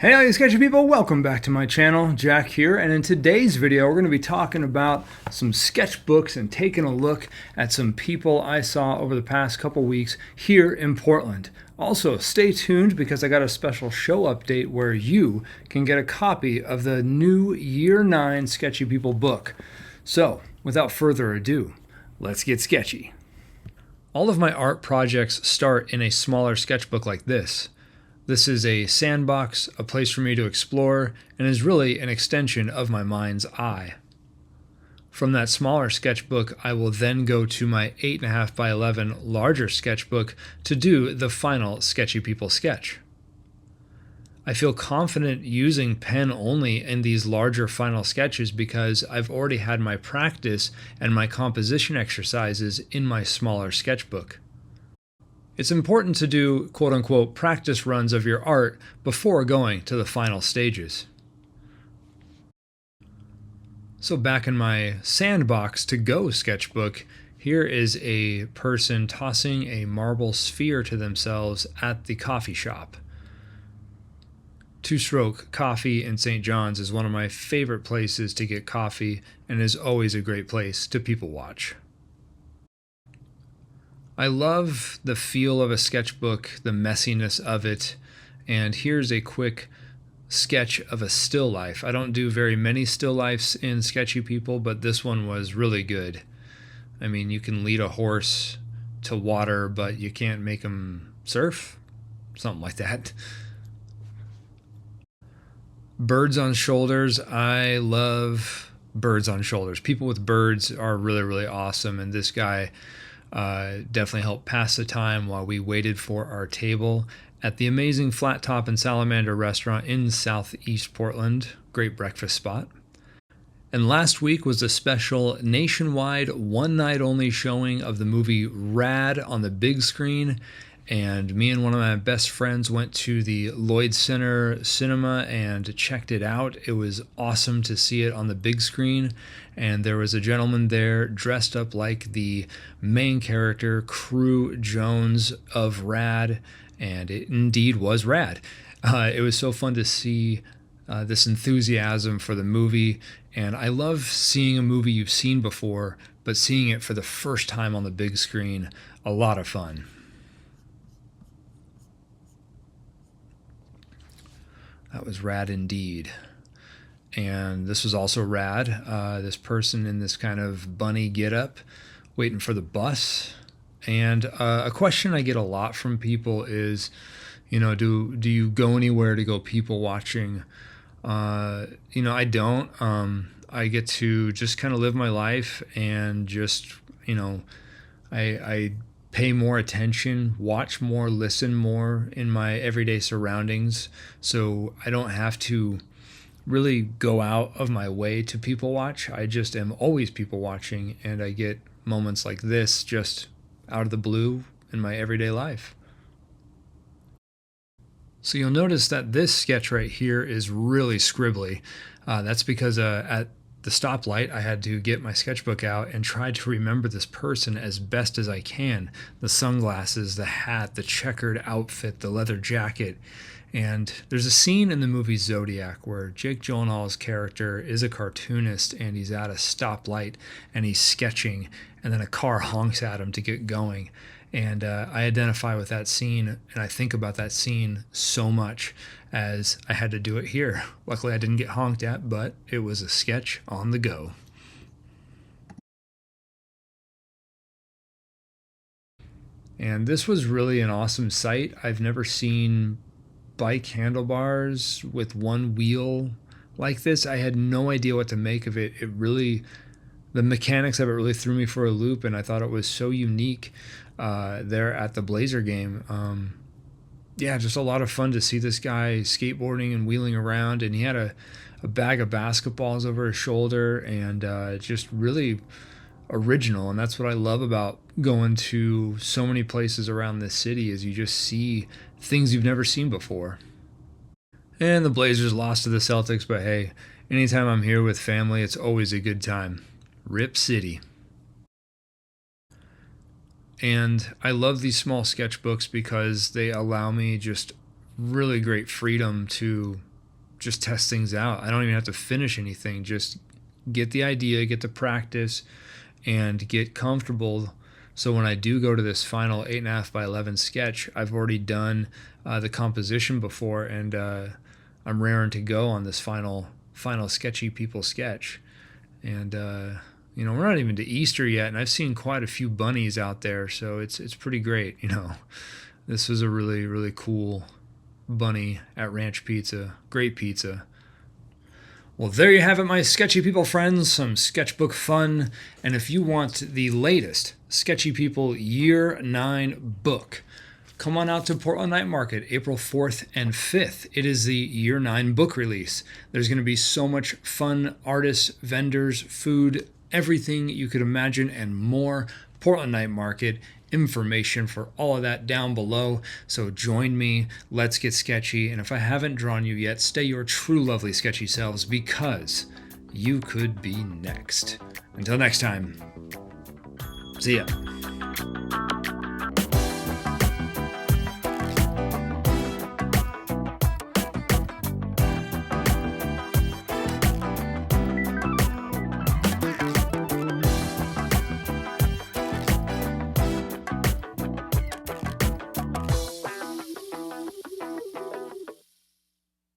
Hey all you sketchy people, welcome back to my channel. Jack here, and in today's video we're going to be talking about some sketchbooks and taking a look at some people I saw over the past couple weeks here in Portland. Also, stay tuned because I got a special show update where you can get a copy of the new Year 9 Sketchy People book. So, without further ado, let's get sketchy. All of my art projects start in a smaller sketchbook like this. This is a sandbox, a place for me to explore, and is really an extension of my mind's eye. From that smaller sketchbook, I will then go to my 8.5 by 11 larger sketchbook to do the final Sketchy People sketch. I feel confident using pen only in these larger final sketches because I've already had my practice and my composition exercises in my smaller sketchbook. It's important to do quote-unquote practice runs of your art before going to the final stages. So back in my sandbox to go sketchbook, here is a person tossing a marble sphere to themselves at the coffee shop. Two-Stroke Coffee in St. John's is one of my favorite places to get coffee and is always a great place to people watch. I love the feel of a sketchbook, the messiness of it, and here's a quick sketch of a still life. I don't do very many still lifes in Sketchy People, but this one was really good. I mean, you can lead a horse to water, but you can't make him surf? Something like that. Birds on shoulders. I love birds on shoulders. People with birds are really, really awesome, and this guy definitely helped pass the time while we waited for our table at the amazing Flat Top and Salamander restaurant in Southeast Portland. Great breakfast spot. And last week was a special nationwide one-night-only showing of the movie Rad on the big screen. And me and one of my best friends went to the Lloyd Center Cinema and checked it out. It was awesome to see it on the big screen. And there was a gentleman there dressed up like the main character, Crew Jones of Rad. And it indeed was rad. It was so fun to see this enthusiasm for the movie. And I love seeing a movie you've seen before, but seeing it for the first time on the big screen, a lot of fun. That was rad indeed. And this was also rad. This person in this kind of bunny getup waiting for the bus. And a question I get a lot from people is, you know, do you go anywhere to go people watching? I don't. I get to just kind of live my life and just, I pay more attention, watch more, listen more in my everyday surroundings, so I don't have to really go out of my way to people watch. I just am always people watching, and I get moments like this just out of the blue in my everyday life. So you'll notice that this sketch right here is really scribbly. That's because at the stoplight, I had to get my sketchbook out and try to remember this person as best as I can. The sunglasses, the hat, the checkered outfit, the leather jacket. And there's a scene in the movie Zodiac where Jake Gyllenhaal's character is a cartoonist and he's at a stoplight and he's sketching, and then a car honks at him to get going. And I identify with that scene, and I think about that scene so much as I had to do it here. Luckily, I didn't get honked at, but it was a sketch on the go. And this was really an awesome sight. I've never seen bike handlebars with one wheel like this. I had no idea what to make of it. The mechanics of it really threw me for a loop, and I thought it was so unique there at the Blazer game. Just a lot of fun to see this guy skateboarding and wheeling around, and he had a bag of basketballs over his shoulder, and just really original. And that's what I love about going to so many places around this city, is you just see things you've never seen before. And the Blazers lost to the Celtics, but hey, anytime I'm here with family, it's always a good time. Rip City. And I love these small sketchbooks because they allow me just really great freedom to just test things out. I don't even have to finish anything. Just get the idea, get the practice, and get comfortable. So when I do go to this final 8.5 by 11 sketch, I've already done the composition before, and I'm raring to go on this final Sketchy People sketch. And you know, we're not even to Easter yet, and I've seen quite a few bunnies out there, so it's pretty great. You know, this was a really cool bunny at Ranch Pizza. Great pizza. Well, there you have it, my Sketchy People friends, some sketchbook fun. And if you want the latest Sketchy People Year 9 book, come on out to Portland Night Market, April 4th and 5th. It is the Year 9 book release. There's going to be so much fun, artists, vendors, food, everything you could imagine and more. Portland Night Market. Information for all of that down below. So join me, let's get sketchy. And if I haven't drawn you yet, stay your true lovely sketchy selves, because you could be next. Until next time, see ya.